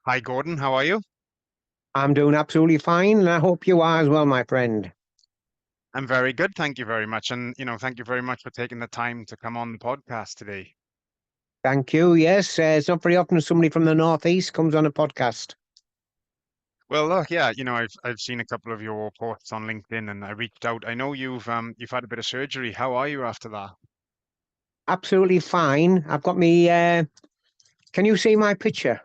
Hi, Gordon. How are you? I'm doing absolutely fine, and I hope you are as well, my friend. I'm very good. Thank you very much. And, thank you very much for taking the time to come on the podcast today. Thank you. Yes, it's not very often somebody from the Northeast comes on a podcast. Well, look, yeah, I've seen a couple of your posts on LinkedIn and I reached out. I know you've had a bit of surgery. How are you after that? Absolutely fine. I've got me. Can you see my picture?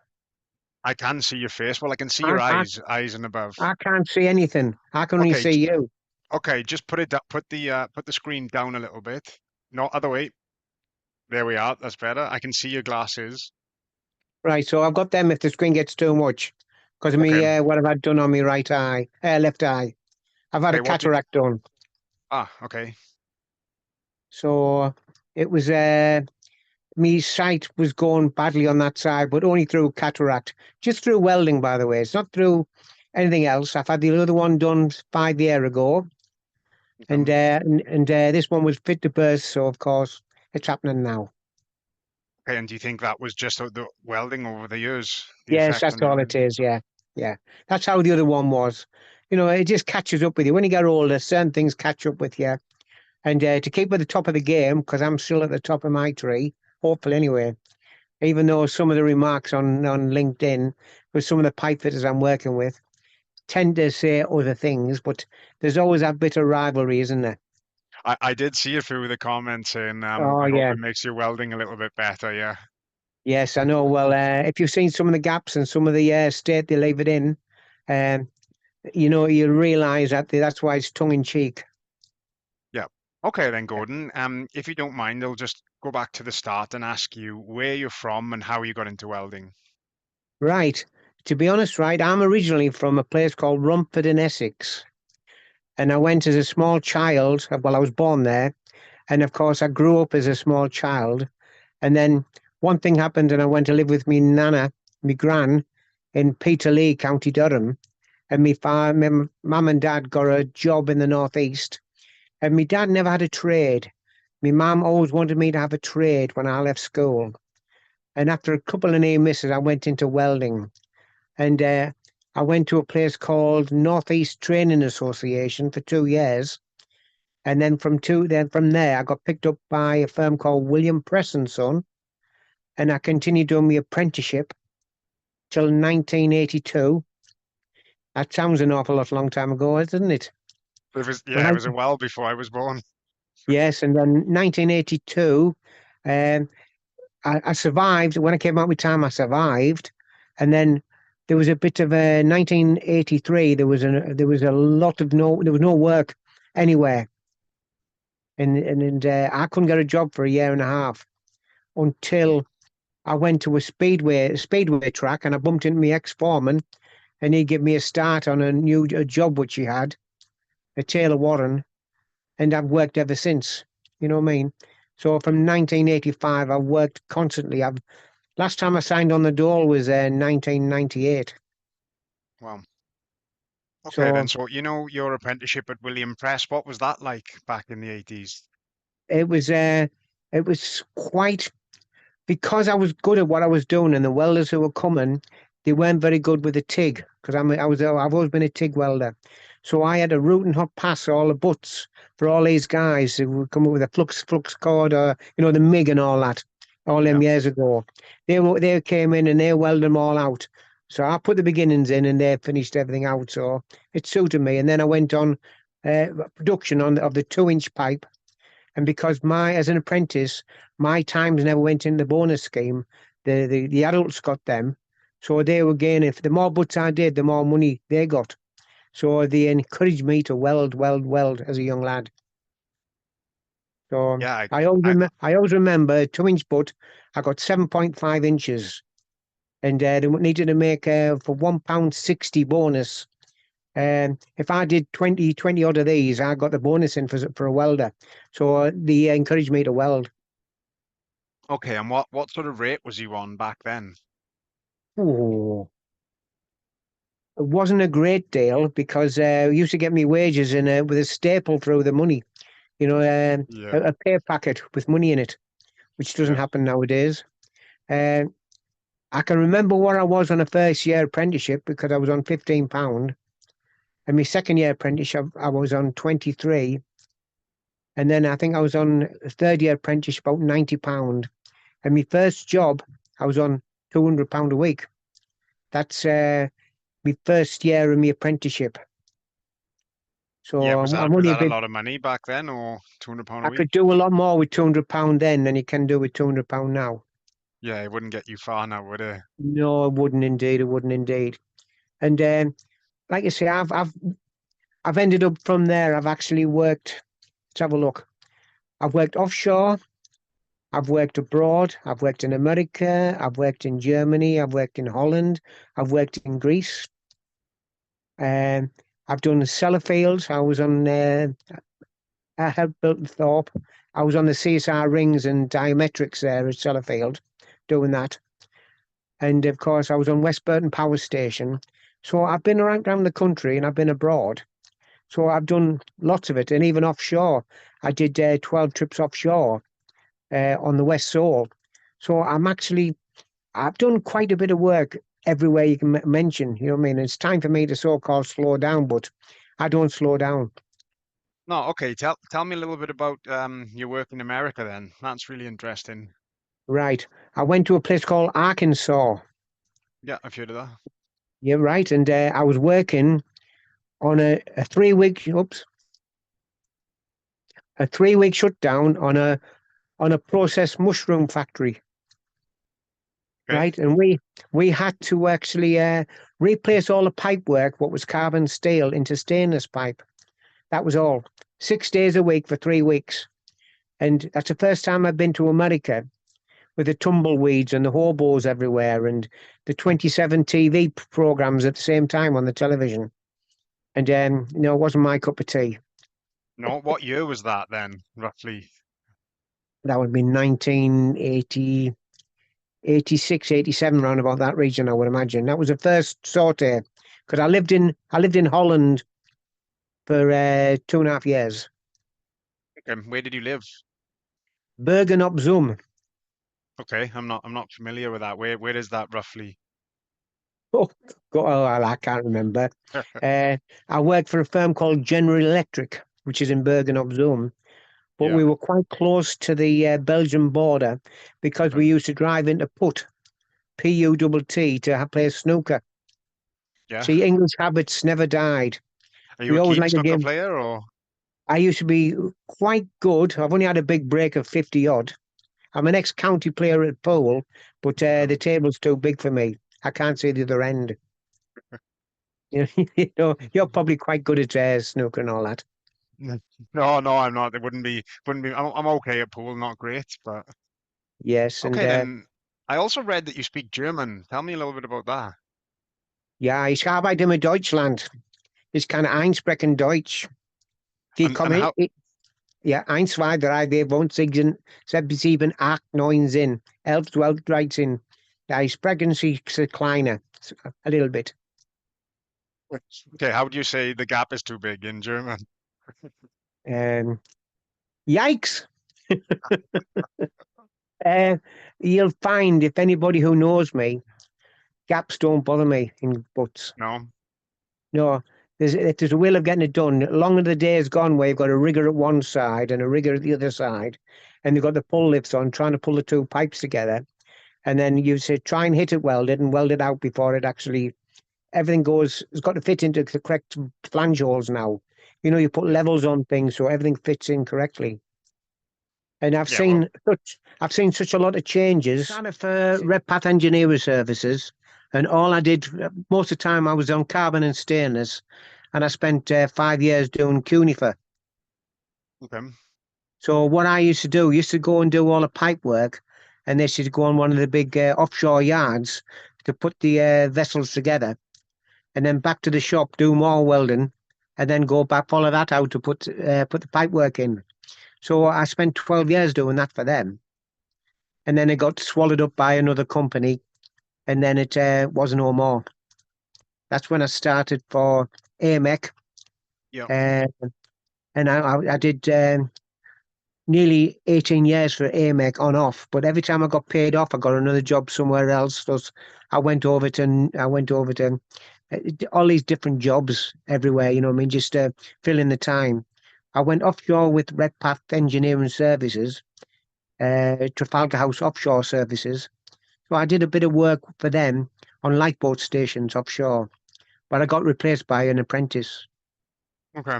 I can see your face. Well, I can see I, your I, eyes and above. I can't see anything. I can only Okay, see you. okay, just put the screen down a little bit. No, other way. There we are. That's better. I can see your glasses. Right, so I've got them if the screen gets too much. Because of Okay. me, what have I done on my right eye, left eye? I've had a Okay, cataract done. okay. So it was, my sight was going badly on that side, but only through cataract. Just through welding, by the way. It's not through anything else. I've had the other one done 5 years ago, and Um, this one was fit to burst. So of course it's happening now. okay, and do you think that was just the welding over the years, the Yes, effect on that's your all it eyes? is. Yeah, yeah. That's how the other one was. It just catches up with you when you get older. Certain things catch up with you, and to keep at the top of the game, because I'm still at the top of my tree. Hopefully, anyway. Even though some of the remarks on LinkedIn with some of the pipe fitters I'm working with tend to say other things, but there's always that bit of rivalry, isn't there? I did see it through the comments saying, Oh I hope yeah, it makes your welding a little bit better. Yeah. yes, I know. Well, if you've seen some of the gaps and some of the state they leave it in, um, you realise that that's why it's tongue in cheek. Yeah. Okay then, Gordon. If you don't mind, I'll just go back to the start and ask you where you're from and how you got into welding. Right. To be honest, right, I'm originally from a place called Romford in Essex, and I went as a small child. Well, I was born there, and of course, I grew up as a small child. And then one thing happened, and I went to live with me nana, me gran, in Peterlee, County Durham. And my mum and dad got a job in the northeast, and my dad never had a trade. My mum always wanted me to have a trade when I left school. And after a couple of near misses, I went into welding, and I went to a place called Northeast Training Association for 2 years. And then from there, I got picked up by a firm called William Press and Son, and I continued doing my apprenticeship till 1982. That sounds an awful lot long time ago, doesn't it? It was a while before I was born. Yes, and then 1982, um, I survived. When I came out with time, I survived, and then there was a bit of a 1983. There was a lot of no there was no work anywhere, and I couldn't get a job for a year and a half until I went to a speedway track, and I bumped into my ex-foreman, and he gave me a start on a job which he had, a Taylor Warren, and I've worked ever since. You know what I mean? So from 1985, I've worked constantly. I've Last time I signed on the dole was 1998. Wow. Okay then. So So, your apprenticeship at William Press, what was that like back in the 80s? it was uh, it was quite because I was good at what I was doing, and the welders who were coming, they weren't very good with the TIG because I've always been a TIG welder. So I had a root and hot pass all the butts for all these guys who would come up with a flux cord, or the MIG and all that, all them Yeah. years ago. They came in and they welded them all out. So I put the beginnings in and they finished everything out. So it suited me. And then I went on production of the 2-inch pipe, and because as an apprentice, my times never went in the bonus scheme. The adults got them. So they were gaining, if the more butts I did, the more money they got. So they encouraged me to weld as a young lad. So Yeah. I always remember a 2-inch butt. I got 7.5 inches, and they needed to make for £1.60 bonus. If I did 20 odd of these, I got the bonus in for a welder. So they encouraged me to weld. Okay. And what sort of rate was you on back then? Oh, it wasn't a great deal because I used to get me wages in with a staple through the money, Yeah. a pay packet with money in it, which doesn't Yeah. happen nowadays. Uh, I can remember where I was on a first year apprenticeship because I was on £15, and my second year apprenticeship I was on 23, and then I think I was on a third year apprenticeship about £90, and my first job I was on £200 a week. That's my first year of my apprenticeship. Yeah, So I'm was only a that a bit. lot of money back then, or £200 a I week? could do a lot more with £200 then than you can do with £200 now. Yeah, it wouldn't get you far now, would it? No, it wouldn't indeed. It wouldn't indeed. And like I say, I've ended up from there. I've actually worked. Let's have a look. I've worked offshore. I've worked abroad. I've worked in America. I've worked in Germany. I've worked in Holland. I've worked in Greece. Um, I've done cellar fields. I was on. I helped build Thorpe. I was on the CSR rings and diametrics there at Sellafield, doing that. And of course, I was on West Burton Power Station. So I've been around the country and I've been abroad. So I've done lots of it, and even offshore. I did 12 trips offshore on the West Sole. So I've done quite a bit of work everywhere you can mention. You know what I mean? It's time for me to so-called slow down, but I don't slow down. No, okay. Tell me a little bit about your work in America then. That's really interesting. Right. I went to a place called Arkansas. Yeah, I've heard of that. Yeah, right. And I was working on a 3 week, oops, a 3 week shutdown on a processed mushroom factory. Okay. Right. And we had to actually replace all the pipe work, what was carbon steel, into stainless pipe. That was all. 6 days a week for 3 weeks. And that's the first time I've been to America with the tumbleweeds and the hobos everywhere and the 27 TV programs at the same time on the television. And it wasn't my cup of tea. No, what year was that then, roughly? That would be 1980, 86, 87, round about that region, I would imagine. That was the first sortie because I lived in Holland for 2.5 years. Okay, where did you live? Bergen op Zoom. Okay, I'm not familiar with that. Where is that roughly? Oh, I can't remember. Uh, I worked for a firm called General Electric, which is in Bergen op Zoom. But Yeah. we were quite close to the Belgian border because Okay. we used to drive into Putt, to play snooker. Yeah. See, English habits never died. Are you We a always keen like a snooker game. player or? I used to be quite good. I've only had a big break of 50 odd. I'm an ex-county player at pool, but Okay. the table's too big for me. I can't see the other end. You're probably quite good at snooker and all that. No, no, I'm not. It wouldn't be. I'm okay at pool, not great, but Yes, and okay then. I also read that you speak German. Tell me a little bit about that. ja, ich arbeite mit Deutschland. Ich kann einsprechen Deutsch. Die And kommen, how? ja, 1, 2, 3, 4, 5, 6, 7, 7, 8, 9, 10, 11, 12, 13. Ja, ich sprechen sie kleiner, a little bit. Okay, how would you say the gap is too big in German? Um, Yikes! Uh, you'll find if anybody who knows me, gaps don't bother me in butts. No. No, if there's a will of getting it done, long as the day is gone where you've got a rigger at one side and a rigger at the other side, and you've got the pull lifts on trying to pull the two pipes together, and then you say try and hit it welded and weld it out before it actually everything goes. It's got to fit into the correct flange holes now. You put Yeah. levels on things so everything fits in correctly. And Yeah. Well. I've seen such a lot of changes. Kind of Redpath Engineering Services, and all I did most of the time I was on carbon and stainless, and I spent 5 years doing cunifer. Okay. So what I used to go and do all the pipe work, and this used to go on one of the big offshore yards to put the vessels together, and then back to the shop do more welding, and then go back follow that out to put the pipe work in. So I spent 12 years doing that for them. And then it got swallowed up by another company, and then it was no more. That's when I started for AMEC, Yeah. uh, and I did. nearly 18 years for AMEC on off. But every time I got paid off, I got another job somewhere else. So I went over to all these different jobs everywhere. You know what I mean? Just to fill in the time. I went offshore with Redpath Engineering Services, Trafalgar House Offshore Services. So I did a bit of work for them on lifeboat stations offshore, but I got replaced by an apprentice. Okay.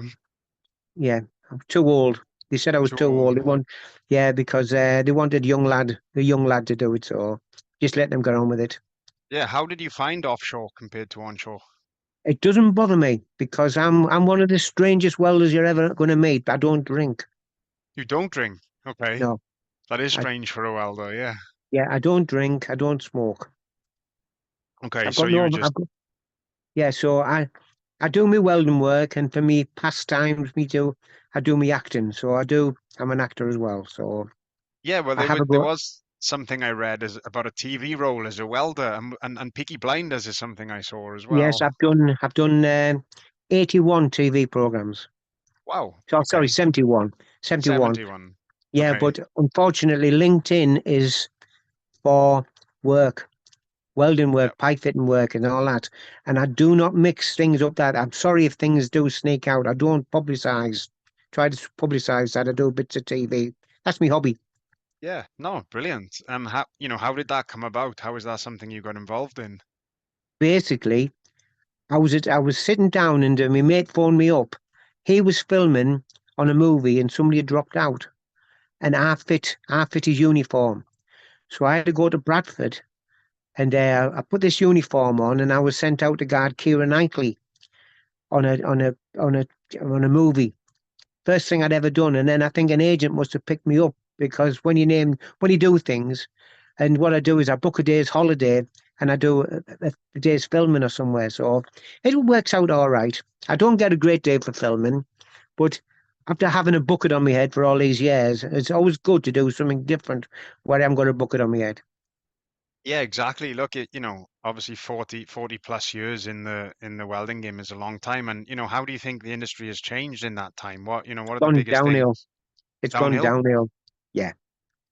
Yeah, I'm too old. They said I was Too too old. old. Yeah, because they wanted a young lad to do it. So just let them get on with it. Yeah. How did you find offshore compared to onshore? It doesn't bother me because I'm one of the strangest welders you're ever going to meet. I don't drink. You don't drink. Okay. No, That is I strange for a welder. Yeah. yeah, I don't drink. I don't smoke. Okay. I've So got you no. were just, Yeah, so I do my welding work, and for me pastimes, I do my acting. So I'm an actor as well. So yeah, well, I have a there go. was something I read as about a TV role as a welder, and Peaky Blinders is something I saw as Yes, well. I've done 81 TV programs. Wow. So sorry, Okay. 71. 71. 71. Yeah, Okay. but unfortunately, LinkedIn is for work, welding Yeah. work, pipe fitting work, and all that. And I do not mix things up that. I'm sorry if things do sneak out. I don't publicize, try to publicize that. I do bits of TV. That's my hobby. Yeah. No, brilliant. How did that come about? How is that something you got involved in? Basically, I was sitting down and my mate phoned me up. He was filming on a movie and somebody had dropped out, and I fit his uniform. So I had to go to Bradford, and I put this uniform on, and I was sent out to guard Keira Knightley on a movie. First thing I'd ever done, and then I think an agent must have picked me up because when you do things, and what I do is I book a day's holiday and I do a day's filming or somewhere, so it works out all right. I don't get a great day for filming, but after having a bucket on my head for all these years, it's always good to do something different where I'm going to bucket on my head. Yeah, exactly. Look, obviously 40 plus years in the welding game is a long time. And, how do you think the industry has changed in that time? What are the Gone biggest downhill. things? It's gone Downhill? downhill. Yeah,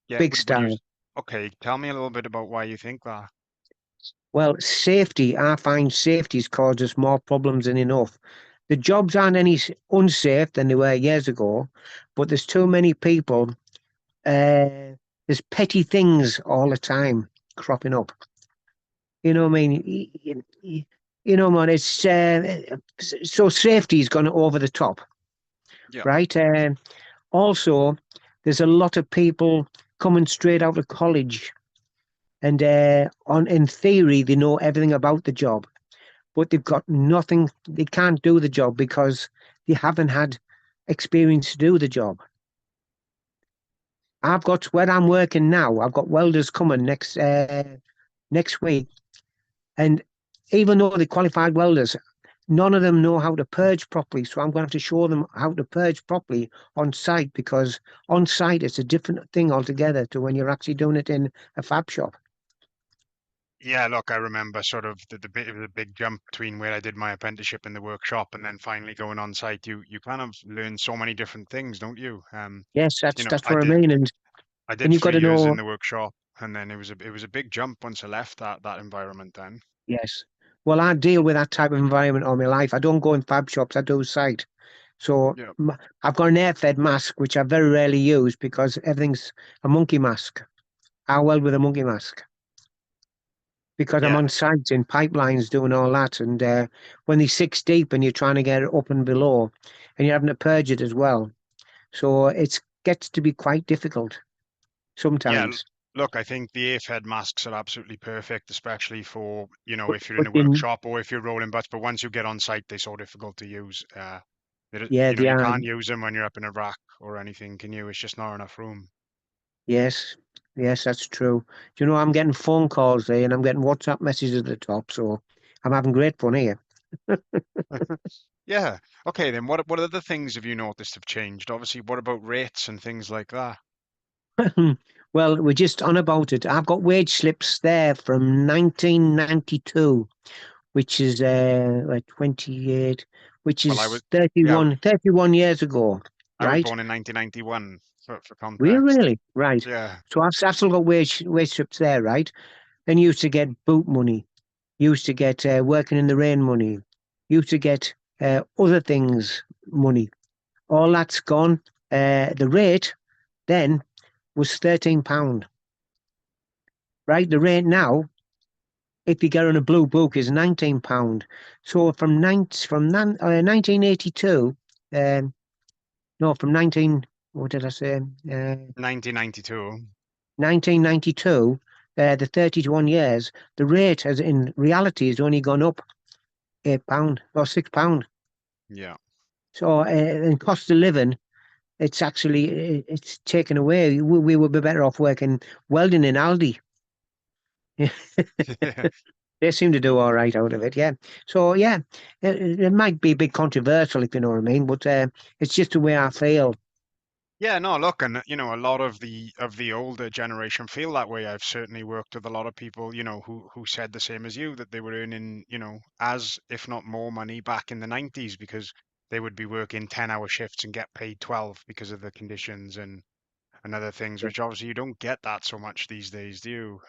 Yeah, big style. okay, tell me a little bit about why you think that. Well, safety, I find safety's caused us more problems than enough. The jobs aren't any unsafe than they were years ago, but there's too many people. There's petty things all the time cropping up. You know what I mean? You know, man, it's so safety's gone over the top, Yeah. right? Also, there's a lot of people coming straight out of college, and on in theory they know everything about the job, but they've got nothing. They can't do the job because they haven't had experience to do the job. I've got where I'm working now. I've got welders coming next week, and even though they're qualified welders, none of them know how to purge properly. So I'm going to have to show them how to purge properly on site because on site it's a different thing altogether to when you're actually doing it in a fab shop. Yeah, look, I remember sort of the bit of the big jump between where I did my apprenticeship in the workshop and then finally going on site. You kind of learn so many different things, don't you? Yes, that's I what I did mean, I and did you've got three to years in know. the workshop, and then it was a big jump once I left that environment then. Yes. Well, I deal with that type of environment all my life. I don't go in fab shops, I do site. So Yeah. I've got an air-fed mask, which I very rarely use because everything's a monkey mask. I weld with a monkey mask because I'm Yeah. on site in pipelines doing all that. And when they're 6 deep and you're trying to get it up and below, and you're having to purge it as well. So it gets to be quite difficult Yeah, sometimes. look, I think the AFED masks are absolutely perfect, especially for, But, if you're in but a then, workshop or if you're rolling butts. But once you get on site, they're so difficult to use. yeah, they You are. can't use them when you're up in a rack or anything, can you? It's just not enough room. Yes, yes, that's true. Do you know, I'm getting phone calls there and I'm getting WhatsApp messages at the top, so I'm having great fun here. Yeah. Okay, then what other things have you noticed have changed? Obviously, what about rates and things like that? Well, we're just on about it. I've got wage slips there from 1992, which is 28, which Well, I is was, yeah, 31 years ago. I was right? born in 1991 for We're context. really right. Yeah. So I've still got wage slips there, right? And used to get boot money, used to get working in the rain money, used to get other things money. All that's gone. The rate then was £13, right? The rate now, if you get on a blue book, is £19. So from 1982, um, no, from 19, what did I say? 1992. 1992, the 31 years, the rate has in reality has only gone up £8 or £6. Yeah. So in cost of living, it's actually it's taken away. We would be better off working welding in Aldi. Yeah. They seem to do all right out of it, yeah. So yeah, it might be a bit controversial if you know what I mean, but it's just the way I feel. Yeah, no, look, and a lot of the older generation feel that way. I've certainly worked with a lot of people, who said the same as you, that they were earning, as if not more money back in the 90s because they would be working 10-hour shifts and get paid 12 because of the conditions and other things, which obviously you don't get that so much these days, do you?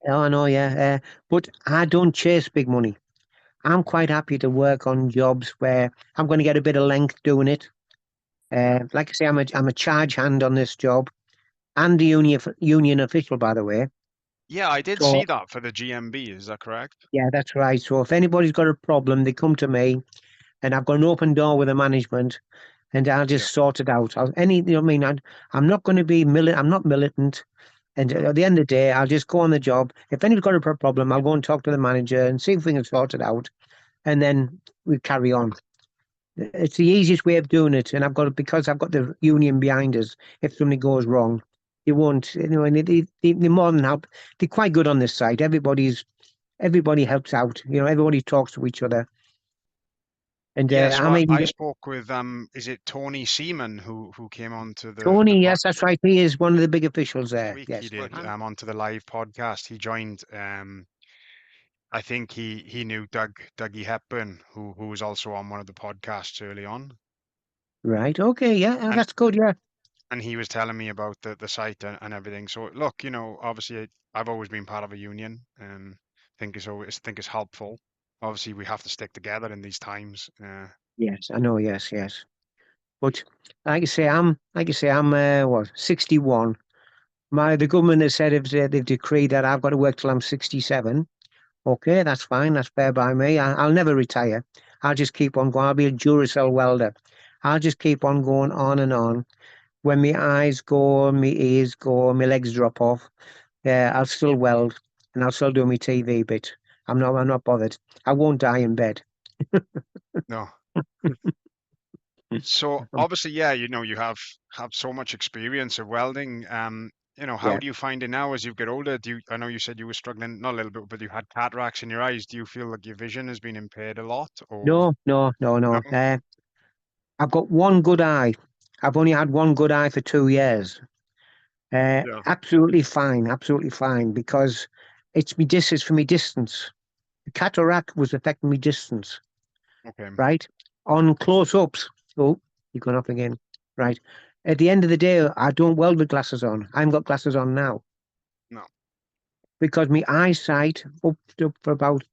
Oh, I know, yeah. But I don't chase big money. I'm quite happy to work on jobs where I'm going to get a bit of length doing it. Yeah. Like I say, I'm a charge hand on this job and the union official, by the way. Yeah, I did see So that for the GMB, is that correct? yeah, that's right. So if anybody's got a problem, they come to me, and I've got an open door with the management, and I'll Yeah. just sort it out. You know what I mean? I'm not going to be I'm not militant. And No. at the end of the day, I'll just go on the job. If anybody's got a problem, I'll go and talk to the manager and see if we can sort it out. And then we carry on. It's the easiest way of doing it. And because I've got the union behind us, if something goes wrong, they won't, and they're more than help. They're quite good on this side. Everybody helps out. Everybody talks to each other. And Yeah, so I'm even I spoke with is it Tony Seaman who came on to the Tony. Yes, that's right. He is one of the big officials there. week he Yes. Well, did onto the live podcast. He joined I think he knew Dougie Hepburn who was also on one of the podcasts early on. right. Okay. Yeah. And That's good. Yeah. and he was telling me about the site and everything. So look, obviously I've always been part of a union and think it's helpful. Obviously we have to stick together in these times. Yes. I know. Yes. Yes. But like I say, I'm what 61. The government has said they've decreed that I've got to work till I'm 67. Okay, that's fine. That's fair by me. I'll never retire. I'll just keep on going. I'll be a Duracell welder. I'll just keep on going on and on. When my eyes go, my ears go, my legs drop off, I'll still weld and I'll still do my TV bit. I'm not bothered. I won't die in bed. No. So obviously, yeah, you have so much experience of welding. How Yeah. do you find it now as you get older? I know you said you were struggling, not a little bit, but you had cataracts in your eyes. Do you feel like your vision has been impaired a lot or No, no, no, no? no. I've got one good eye. I've only had one good eye for 2 years. Yeah. Absolutely fine, absolutely fine, because it's me distance for me distance. The cataract was affecting me distance, Okay. right? On close ups. Oh, you've gone off again. Right. At the end of the day, I don't weld with glasses on. I haven't got glasses on now No. because my eyesight up for about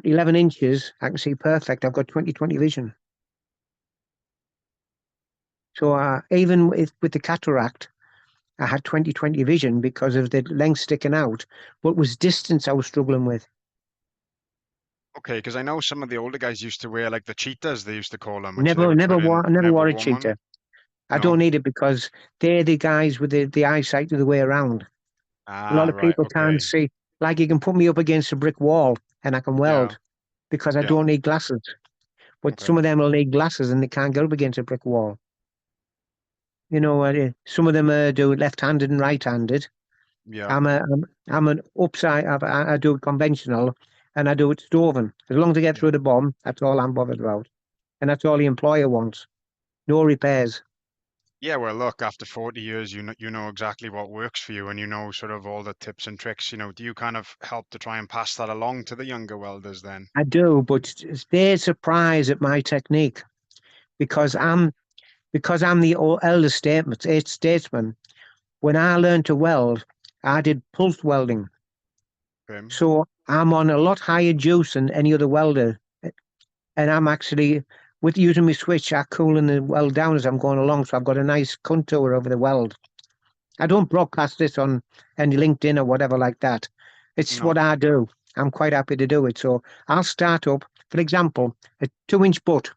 11 inches. I can see perfect. I've got 20/20 vision. So even with the cataract, I had 20/20 vision because of the length sticking out, but it was distance I was struggling with. Okay, because I know some of the older guys used to wear like the cheetahs, they used to call them, which they Never, would put in. never Never wore a worn one. cheater. I No. don't need it because they're the guys with the eyesight the other way around. A lot Ah, of right. people can't Okay. see. Like you can put me up against a brick wall and I can Yeah. weld because I Yeah. don't need glasses. But Okay. some of them will need glasses and they can't get up against a brick wall. Some of them do it left-handed and right-handed. Yeah. I'm an upside. I do it conventional, and I do it stoven. As long as I get Yeah. through the bomb, that's all I'm bothered about, and that's all the employer wants. No repairs. Yeah, well, look, after 40 years, you know exactly what works for you, and you know sort of all the tips and tricks. Do you kind of help to try and pass that along to the younger welders then? I do, but they're surprised at my technique because Okay. I'm the elder statesman. When I learned to weld, I did pulse welding, Okay. so I'm on a lot higher juice than any other welder, and I'm actually with using my switch, I cooling the weld down as I'm going along, so I've got a nice contour over the weld. I don't broadcast this on any LinkedIn or whatever like that. It's No. what I do. I'm quite happy to do it. So I'll start up, for example, a 2 inch butt,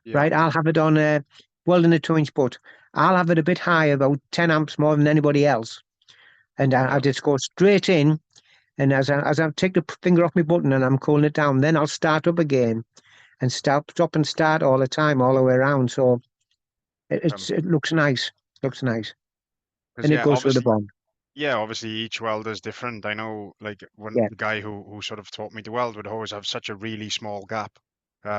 Yeah. right? I'll have it on welding a 2 inch butt. I'll have it a bit higher, about 10 amps more than anybody else. And I Yeah. just go straight in. And as I take the finger off my button and I'm cooling it down, then I'll start up again and stop and start all the time, all the way around. So it looks nice. Looks nice. Because And it yeah, goes through the obviously, bond. yeah, obviously each welder's different. I know, like when Yeah. the guy who sort of taught me to weld would always have such a really small gap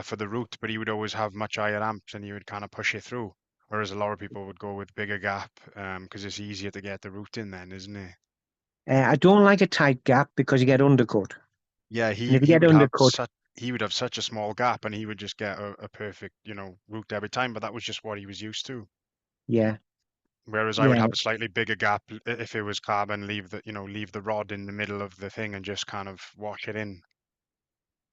for the root, but he would always have much higher amps, and he would kind of push it through. Whereas a lot of people would go with bigger gap, because it's easier to get the root in then, isn't it? I don't like a tight gap because you get undercut. Yeah, And he if you he get would have undercut, such he would have such a small gap, and he would just get a perfect, root every time. But that was just what he was used to. yeah, Whereas I would yeah. have a slightly bigger gap if it was carbon, leave the rod in the middle of the thing and just kind of wash it in.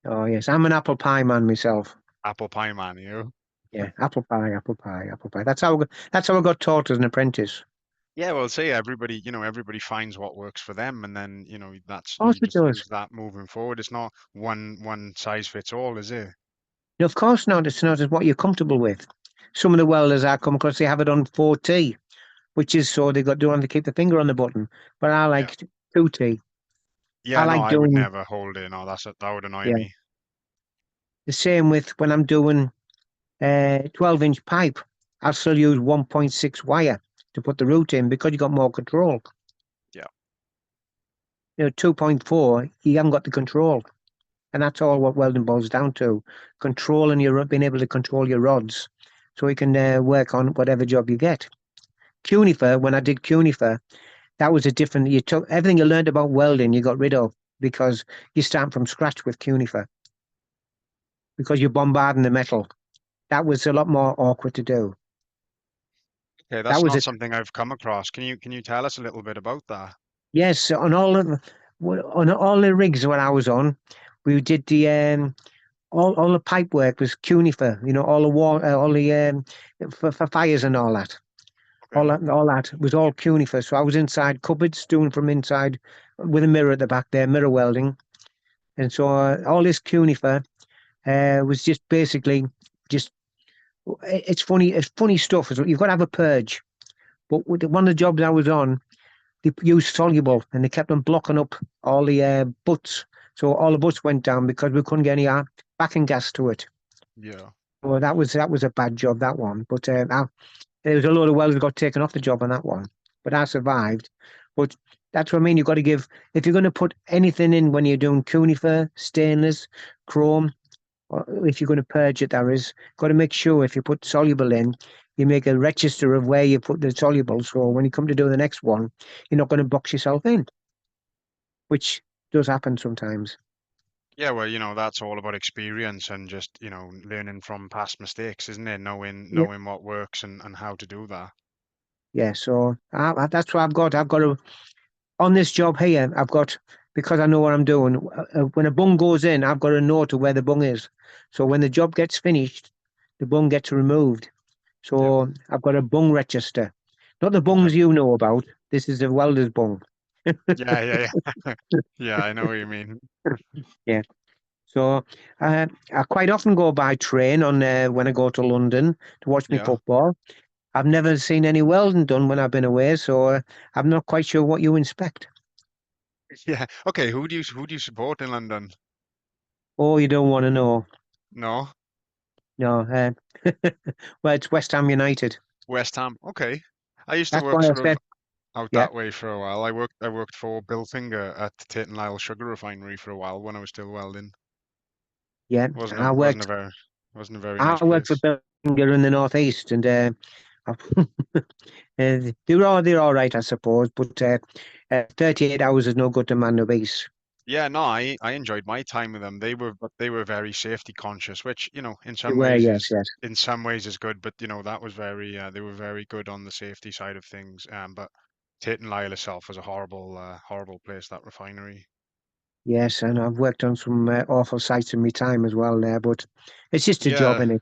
Oh, yes. I'm an apple pie man myself. Apple pie man, you know? Yeah, apple pie, apple pie, apple pie. That's how I got taught as an apprentice. Yeah, well, say everybody finds what works for them, and then, that's Of course you it just does. use that moving forward. It's not one size fits all, is it? No, of course not. It's not what you're comfortable with. Some of the welders I come across, they have it on 4T, which is so they don't have to keep the finger on the button. But I Yeah. like 2T. I Yeah, no, like I would doing, never hold it. No, that would annoy yeah, me. the same with when I'm doing 12-inch pipe. I'll still use 1.6 wire to put the root in because you got more control. Yeah. 2.4, you haven't got the control. And that's all what welding boils down to. Controlling being able to control your rods so you can work on whatever job you get. Cunifer, when I did Cunifer, that was a different, you took everything you learned about welding, you got rid of because you start from scratch with Cunifer because you're bombarding the metal. That was a lot more awkward to do. Okay, That that's was not it. something I've come across. Can you tell us a little bit about that? Yes, on all the rigs when I was on, we did the all the pipe work was cunifer, all the all the for fires and all that. Okay. All that was all cunifer. So I was inside cupboards doing from inside with a mirror at the back there, mirror welding. And so all this cunifer was just basically just it's funny stuff. You've got to have a purge. But with one of the jobs I was on, they used soluble and they kept on blocking up all the butts. So all the butts went down because we couldn't get any backing gas to it. Yeah. Well, that was a bad job, that one. But there was a load of welders that got taken off the job on that one. But I survived. But that's what I mean. You've got to give, if you're going to put anything in when you're doing cunifer, stainless, chrome, or if you're going to purge it, there is, got to make sure if you put soluble in, you make a register of where you put the soluble. So when you come to do the next one, you're not going to box yourself in, which does happen sometimes. Yeah, well, that's all about experience and just, learning from past mistakes, isn't it? Yeah. Knowing what works and how to do that. Yeah. So that's what I've got. I've got to, on this job here, I've got, because I know what I'm doing, when a bung goes in, I've got to know to where the bung is. So when the job gets finished, the bung gets removed. Yeah. So I've got a bung register. Not the Okay. bungs you know about. This is the welder's bung. Yeah, yeah, yeah. Yeah, I know what you mean. Yeah. So I quite often go by train on when I go to London to watch me Yeah. football. I've never seen any welding done when I've been away, so I'm not quite sure what you inspect. Yeah. Okay, who do you support in London? Oh, you don't want to know. No. No. Well, it's West Ham United. West Ham. Okay. I used to That's work why I sort of said, out yeah, that way for a while. I worked for Bill Finger at the Tate and Lyle Sugar Refinery for a while when I was still welding. yeah. Wasn't a I wasn't a worked, very wasn't a very nice I worked for place. Bellinger in the northeast, and They're all right, I suppose, but 38 hours is no good to man the base. Yeah, no, I enjoyed my time with them. But they were very safety conscious, which, They were, yes, yes. in some ways is good, but that was very they were very good on the safety side of things. But Tate and Lyle itself was a horrible place, that refinery. Yes, and I've worked on some awful sites in my time as well there, but it's just a job, Yeah, innit?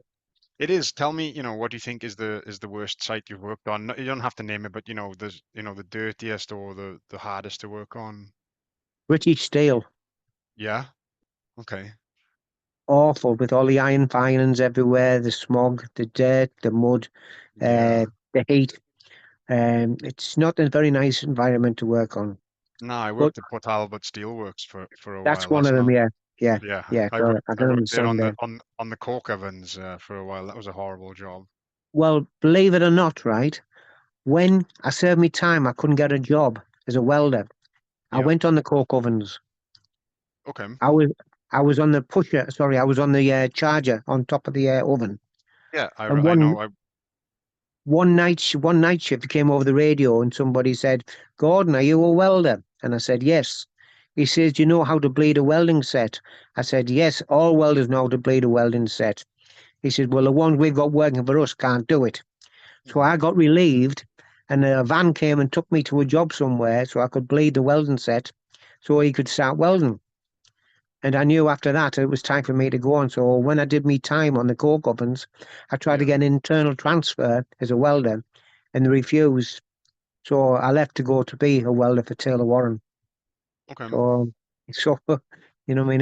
it is. Tell me, what do you think is the worst site you've worked on? You don't have to name it, but the dirtiest or the hardest to work on. British Steel, Yeah. Okay. awful with all the iron filings everywhere, the smog, the dirt, the mud, Yeah. the heat. It's not a very nice environment to work on. No, I But worked at Port Talbot Steelworks for a that's while. one That's of them, not. yeah. Yeah, Yeah, yeah, so I I can worked there understand that. on the coke ovens for a while. That was a horrible job. Well, believe it or not, right? When I served me time, I couldn't get a job as a welder. I Yeah. went on the coke ovens. Okay. I was I was on the pusher, sorry, I was on the charger on top of the oven. Yeah, And I know. I one night shift came over the radio and somebody said, "Gordon, are you a welder?" And I said, "Yes." He says, "Do you know how to bleed a welding set?" I said, "Yes, all welders know how to bleed a welding set." He said, "Well, the ones we've got working for us can't do it." So Mhm. I got relieved, and a van came and took me to a job somewhere so I could bleed the welding set so he could start welding. And I knew after that it was time for me to go on. So when I did me time on the coke ovens, I tried to Yeah. get an internal transfer as a welder, and they refused. So I left to go to be a welder for Taylor Warren. Okay. So, so you know, what I mean,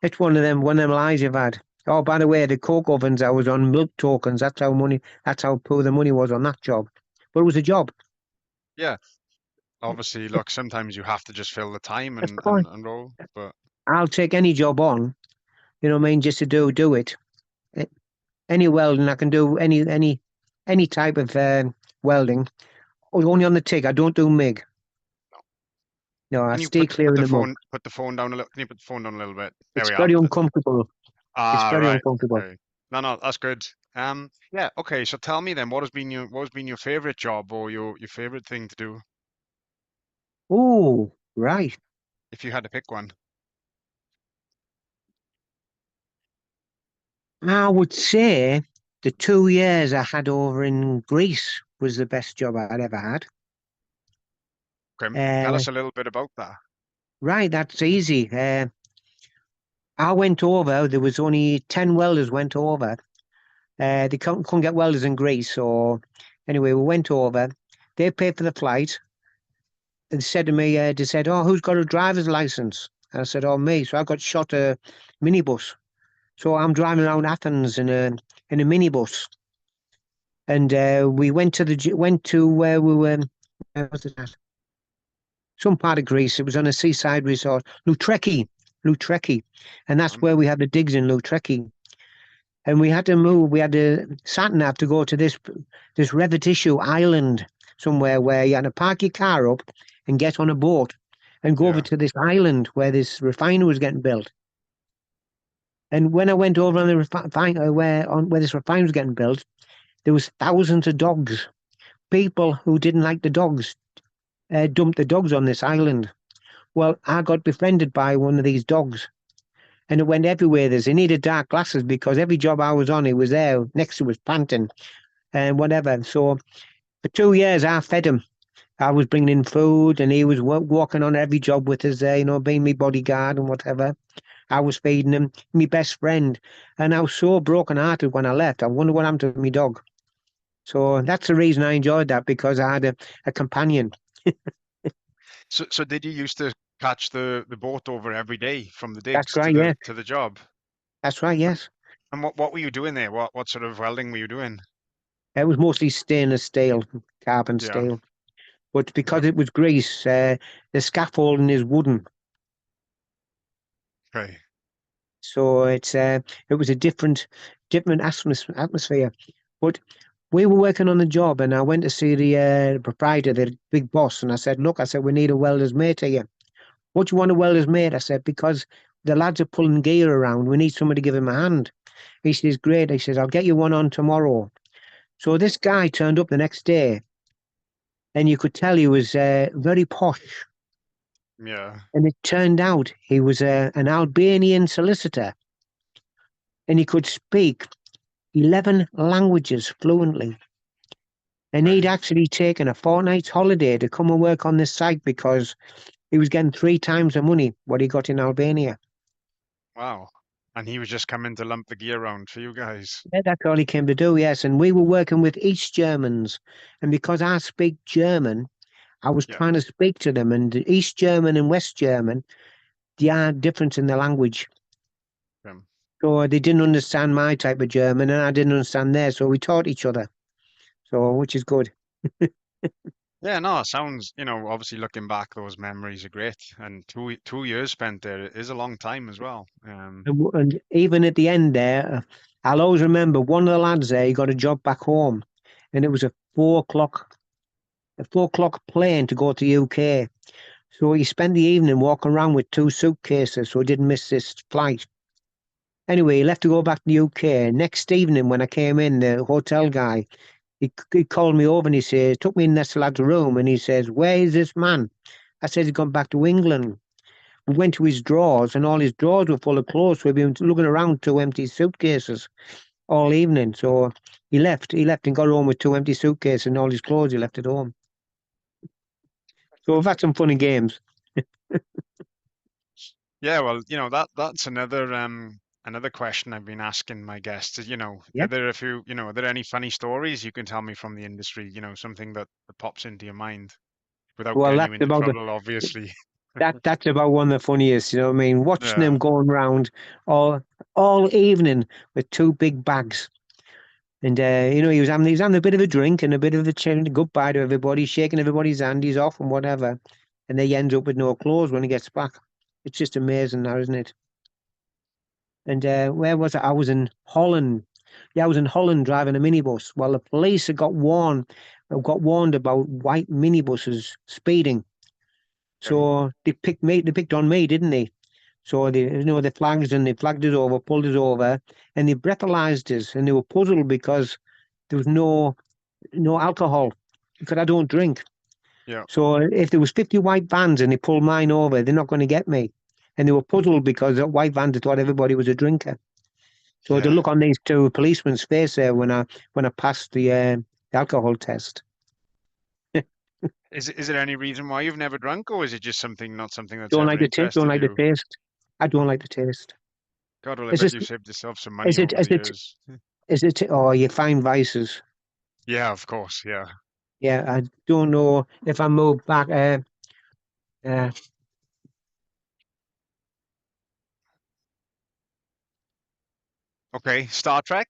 it's one of them lies you've had. Oh, by the way, the coke ovens I was on milk tokens. That's how poor the money was on that job. But it was a job. Yeah. Obviously, look, sometimes you have to just fill the time Of course, and roll. But I'll take any job on. You know what I mean? Just to do it. A- Any welding I can do. Any type of welding. Only on the TIG. I don't do MIG. No, I can you stay clear in the mug. put the phone down a little? Can you put the phone down a little bit? There It's we are. very uncomfortable. It's Ah, very right. uncomfortable. Okay. No, no, that's good. Yeah. Okay. So tell me then, what has been your favorite job or your favorite thing to do Oh, right. if you had to pick one? I would say the 2 years I had over in Greece was the best job I'd ever had. Okay. Tell Uh, us a little bit about that. right, that's easy. I went over. There was only 10 welders went over. They couldn't get welders in Greece, so anyway, we went over. They paid for the flight and said to me, they said, "Oh, who's got a driver's license?" And I said, "Oh, me." So I got shot a minibus. So I'm driving around Athens in a minibus, and we went to where we were. Where was it at? Some part of Greece. It was on a seaside resort, Loutreki, and that's where we had the digs in Loutreki. And we had to move. We had to sat nav to go to this Revitishu island somewhere where you had to park your car up and get on a boat and go over Yeah. to this island where this refinery was getting built. And when I went over on the where this refinery was getting built, there was thousands of dogs. People who didn't like the dogs dumped the dogs on this island. Well, I got befriended by one of these dogs, and it went everywhere. He needed dark glasses because every job I was on, he was there next to us panting and whatever. So for 2 years, I fed him. I was bringing in food, and he was walking on every job with us there, being my bodyguard and whatever. I was feeding him, my best friend. And I was so broken-hearted when I left. I wonder what happened to my dog. So that's the reason I enjoyed that, because I had a companion. So did you used to catch the boat over every day from the That's digs right, yeah. to the job? That's right, And yes. what were you doing there? What sort of welding were you doing? It was mostly stainless steel, carbon Yeah. steel. But Yeah. because it was Greece, the scaffolding is wooden. Okay. So it was a different atmosphere. But we were working on the job, and I went to see the proprietor, the big boss, and I said, "Look," I said, "we need a welder's mate here." "What do you want a welder's mate?" I said, "Because the lads are pulling gear around. We need somebody to give him a hand." He says, "Great." He says, "I'll get you one on tomorrow." So this guy turned up the next day, and you could tell he was very posh. Yeah. And it turned out he was an Albanian solicitor, and he could speak 11 languages fluently. And he'd Okay. actually taken a fortnight's holiday to come and work on this site because he was getting 3 times the money what he got in Albania. Wow. And he was just coming to lump the gear round for you guys. Yeah, that's all he came to do, yes. And we were working with East Germans. And because I speak German, I was Yeah. trying to speak to them. And East German and West German, they are different in the language. Um, So they didn't understand my type of German and I didn't understand theirs. So we taught each other. So, which is good. yeah, no, it sounds, obviously looking back, those memories are great. And 2 years spent there is a long time as well. And even at the end there, I'll always remember one of the lads there, he got a job back home and it was a 4 o'clock plane to go to UK. So he spent the evening walking around with 2 suitcases so he didn't miss this flight. Anyway, he left to go back to the UK. Next evening, when I came in, the hotel guy, he called me over and he said, took me in this lad's room and he says, "Where is this man?" I said, "He's gone back to England." We went to his drawers and all his drawers were full of clothes. So we've been looking around 2 empty suitcases all evening. So he left and got home with 2 empty suitcases and all his clothes he left at home. So we've had some funny games. Yeah, well, that's another question I've been asking my guests is, Yeah. are there any funny stories you can tell me from the industry, something that pops into your mind without Well, getting you that's into about the trouble, obviously. that's about one of the funniest, you know what I mean? Watching Yeah, them going round all all evening with 2 big bags. And he was having a bit of a drink and a bit of a goodbye to everybody, shaking everybody's hand, he's off and whatever. And then he ends up with no clothes when he gets back. It's just amazing now, isn't it? And where was it? I was in Holland. Yeah, I was in Holland driving a minibus. Well, the police had got warned about white minibuses speeding. okay. So they picked me. They picked on me, didn't they? So they flagged us over, pulled us over, and they breathalyzed us, and they were puzzled because there was no alcohol because I don't drink. Yeah, So if there was 50 white vans and they pulled mine over, they're not going to get me. And they were puzzled because the white vans thought everybody was a drinker. So the yeah. look on these 2 policemen's face there when I passed the alcohol test. Is it any reason why you've never drunk, or is it just not something that's Don't ever like the taste. Don't interested like the you? taste. I don't Oh, like the taste. God, well, I Is bet this? you saved yourself some Is money it? over Is the it? years. Is it? Oh, you find vices. Yeah, of course. Yeah. Yeah, I don't know if I move back. Uh, Okay, Star Trek?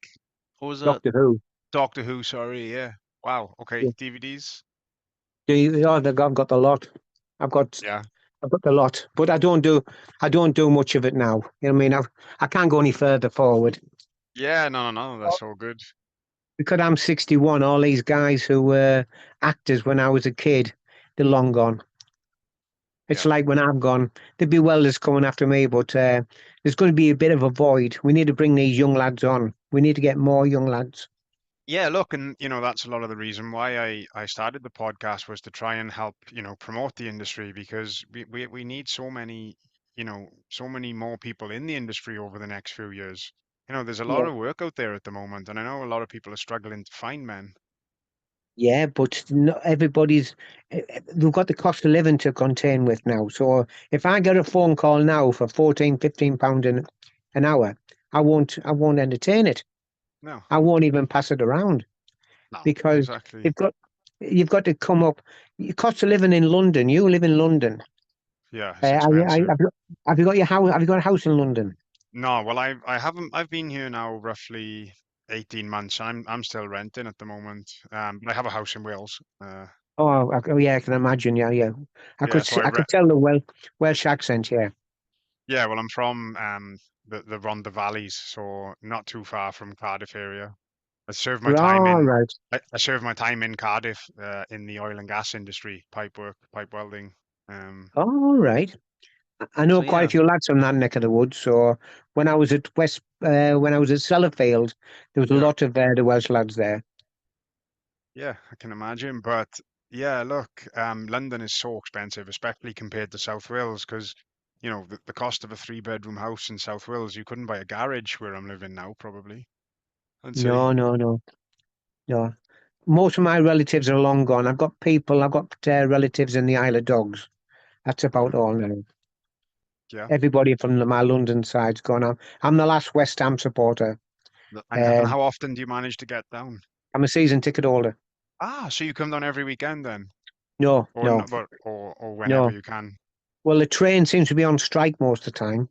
Or was it Doctor Who. Doctor Who? Sorry. Yeah. Wow. Okay, Yeah. DVDs. I've got the lot. I've got Yeah. I've got the lot, but I don't do much of it now. You know what I mean? I can't go any further forward Yeah. No, no, no. That's all good. because I'm 61. All these guys who were actors when I was a kid, they're long gone. It's Yeah. like when I'm gone, there'd be welders coming after me, but there's going to be a bit of a void. We need to bring these young lads on. We need to get more young lads. Yeah, look, and that's a lot of the reason why I started the podcast was to try and help, promote the industry because we need so many more people in the industry over the next few years. There's a lot Yeah. of work out there at the moment, and I know a lot of people are struggling to find men. Yeah, but not everybody's. We've got the cost of living to contend with now. So if I get a phone call now for 14, 15 pound an hour, I won't entertain it. No, I won't even pass it around no, because exactly. you've got you've got to come up. Your cost of living in London. You live in London. Yeah, it's expensive. Have you got your house? Have you got a house in London? No, well, I haven't. I've been here now roughly 18 months. I'm still renting at the moment. But I have a house in Wales. Oh, yeah, I can imagine. Yeah, yeah. I Yeah, could so I could tell the Welsh accent. Yeah. Yeah, well, I'm from the Rhondda Valleys, so not too far from Cardiff area. I served my time All in right. I served my time in Cardiff in the oil and gas industry, pipe work, pipe welding. All right. I So know quite a yeah, few lads from that neck of the woods. So when I was at Sellafield, there was a yeah, lot of the Welsh lads there. Yeah, I can imagine. But yeah, look, London is so expensive, especially compared to South Wales, because the cost of a three-bedroom house in South Wales, you couldn't buy a garage where I'm living now, probably. I'd say. No, no, no, no. Most of my relatives are long gone. I've got relatives in the Isle of Dogs. That's about Okay. all now. Yeah. Everybody from my London side's gone. I'm the last West Ham supporter. And Um, how often do you manage to get down? I'm a season ticket holder. Ah, so you come down every weekend then, No, or no, not, but or whenever no. you can. Well, the train seems to be on strike most of the time,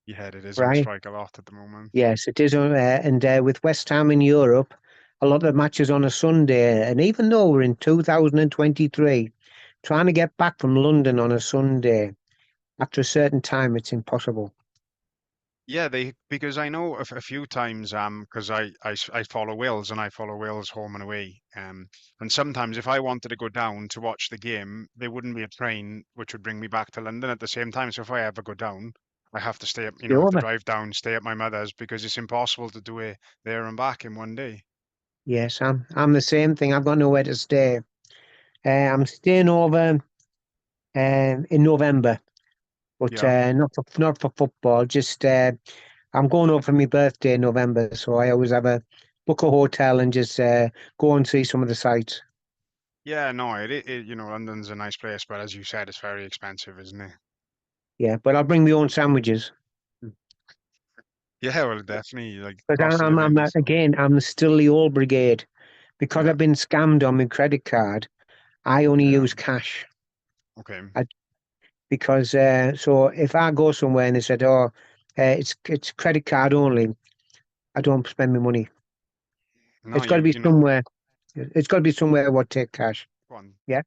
Yeah, it is on right? strike a lot at the moment. Yes, it is. And with West Ham in Europe, a lot of the matches on a Sunday. And even though we're in 2023, trying to get back from London on a Sunday after a certain time, it's impossible. Yeah, they because I know a few times because I follow Wales and I follow Wales home and away and sometimes if I wanted to go down to watch the game there wouldn't be a train which would bring me back to London at the same time, so if I ever go down I have to stay up, Stay I have to over. drive down, stay at my mother's because it's impossible to do it there and back in one day. Yes, I'm the same thing. I've got nowhere to stay. I'm staying over in November, but Yeah. not for football. Just I'm going over for my birthday in November, so I always have a book a hotel and just go and see some of the sights. Yeah, no, London's a nice place, but as you said, it's very expensive, isn't it? Yeah, but I'll bring my own sandwiches Yeah, well, definitely, like because cost of living and stuff. again I'm still the old brigade because Yeah, I've been scammed on my credit card. I only yeah, use cash. okay. I, because so if I go somewhere and they said, "Oh, it's credit card only," I don't spend my money. No, It's got to be somewhere. It's got to be somewhere what take cash. go on. Yeah.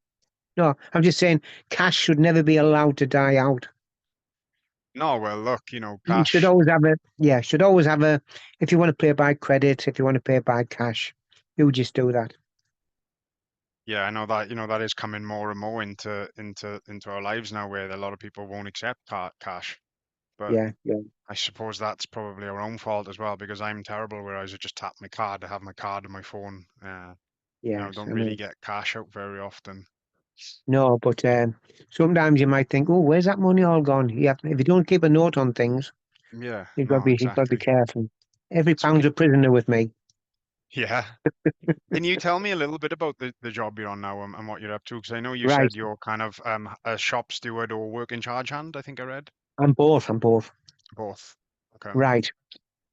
No, I'm just saying cash should never be allowed to die out. No, well, look, You should cash. always have a yeah. Should always have a. If you want to pay by credit, if you want to pay by cash, you just do that. Yeah, I know that, that is coming more and more into our lives now, where a lot of people won't accept cash. But Yeah, yeah, I suppose that's probably our own fault as well, because I'm terrible where I should just tap my card to have my card on my phone. yes. Don't I really know. get cash out very often. No, but sometimes you might think, oh, where's that money all gone? Yeah, if you don't keep a note on things, Yeah, no, you've got to be exactly. careful. Every So, pound's a prisoner with me. yeah. Can you tell me a little bit about the job you're on now and what you're up to? Because I know you Right. said you're kind of a shop steward or work in charge hand, I think I read. I'm both. I'm both. Both. Okay. Right.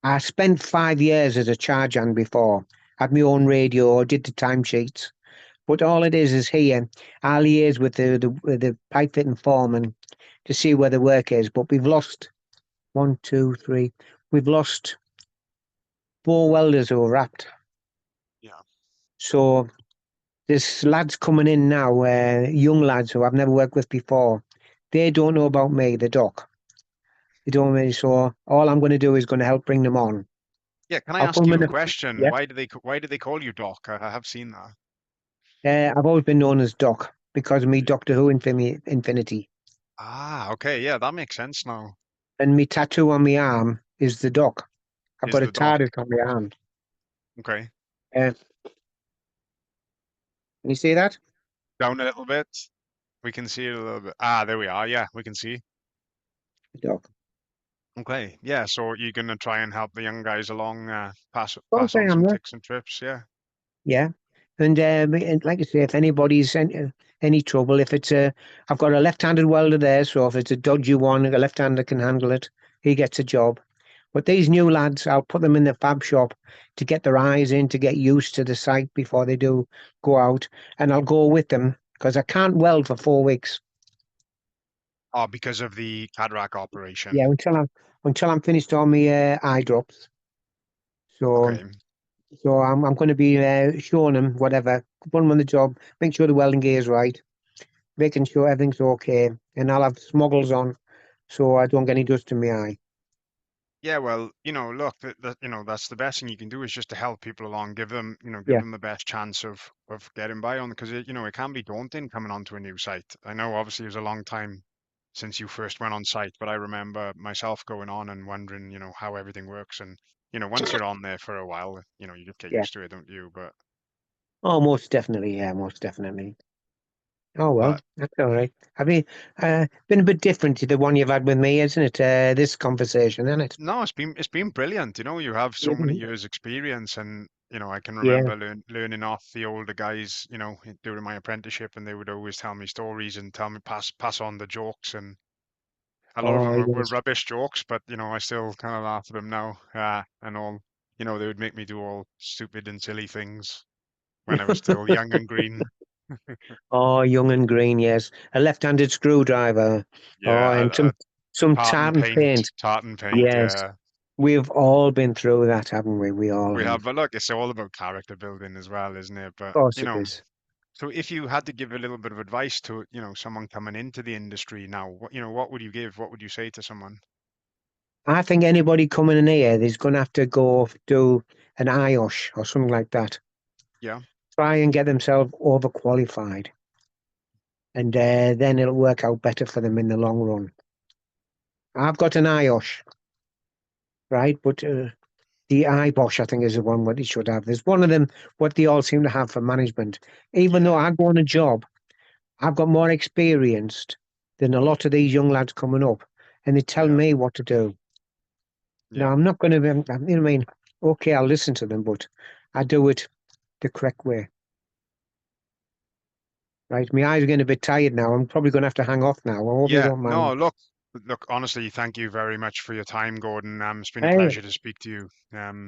I spent 5 years as a charge hand before. Had my own radio, did the timesheets. But all it is here, I liaise with the pipe fitting foreman to see where the work is. But we've lost one, two, three. We've lost four welders who are wrapped. Yeah. So there's lads coming in now, young lads who I've never worked with before. They don't know about me, the doc. They don't really. So all I'm going to do is going to help bring them on. Yeah, can I I'll put ask them you in a the question? yeah. Why do they call you Doc? I have seen that. I've always been known as Doc because of me Doctor Who Infinity. Ah, okay, yeah, that makes sense now. And me tattoo on my arm is the Doc. I've Is got a the Doc. TARDIS on my arm. Okay. Can you see that? Down a little bit. We can see it a little bit. Ah, there we are. Yeah, we can see. The Doc. Okay. Yeah, so you're gonna try and help the young guys along, pass Okay, on I'm some there. tips and trips. Yeah. Yeah. And like I say, if anybody's any trouble, if it's a, I've got a left-handed welder there, so if it's a dodgy one, a left-hander can handle it. He gets a job. But these new lads, I'll put them in the fab shop to get their eyes in, to get used to the site before they do go out. And I'll go with them because I can't weld for 4 weeks. Oh, because of the cataract operation. Yeah, until I'm finished on my eye drops. So Okay. I'm going to be showing them whatever, put them on the job, make sure the welding gear is right, making sure everything's okay, and I'll have smoggles on so I don't get any dust in my eye. Yeah, well, look, that's the best thing you can do is just to help people along, give Yeah, them the best chance of getting by on, because it can be daunting coming onto a new site. I know obviously it was a long time since you first went on site, but I remember myself going on and wondering, how everything works. And, once you're on there for a while, you just get yeah. used to it, don't you? But Oh, most definitely. Yeah, most definitely. Oh well, But that's all right. Have you been a bit different to the one you've had with me, isn't it? This conversation, isn't it? no, it's been brilliant. You have so many Mhm. years experience, and I can Yeah. remember learning off the older guys, during my apprenticeship, and they would always tell me stories and tell me pass on the jokes, and a lot of them Oh were yes. rubbish jokes, but I still kind of laugh at them now, and all. They would make me do all stupid and silly things when I was still young and green. Oh, young and green. Yes, a left-handed screwdriver. Oh, Yeah, and some tartan tartan paint, paint. tartan paint. Yes, Yeah, we've all been through that, haven't we? We all we have. have. But look, it's all about character building as well, isn't it? Of But course it is. so if you had to give a little bit of advice to, someone coming into the industry now, what would you give? What would you say to someone? I think anybody coming in here is going to have to go do an IOSH or something like that. Yeah, Try and get themselves overqualified, and then it'll work out better for them in the long run. I've got an IOSH, right? But the IBOSH, I think, is the one what they should have. There's one of them what they all seem to have for management. Even though yeah, I go on a job, I've got more experienced than a lot of these young lads coming up, and they tell yeah, me what to do. Now, yeah. I'm not going to be, you know what I mean? Okay, I'll listen to them, but I do it the correct way, right? My eyes are getting a bit tired now. I'm probably going to have to hang off now. I hope you Yeah, don't mind. no, look, honestly, thank you very much for your time, Gordon. It's been a Hey, pleasure to speak to you.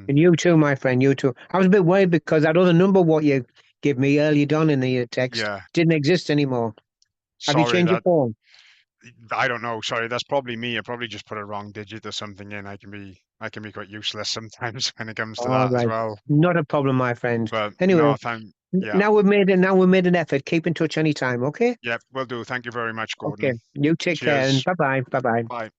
and you too, my friend, you too. I was a bit worried because that other number what you give me earlier on in the text Yeah, didn't exist anymore. Have you sorry changed your that phone? I don't know. Sorry, that's probably me. I probably just put a wrong digit or something in. I can be quite useless sometimes when it comes to All that as right, well. not a problem, my friend. But Anyway, no, yeah, now we've made an effort. Keep in touch anytime, okay? yeah, will do. Thank you very much, Okay. Gordon. You take care and Cheers. bye bye. Bye bye. Bye.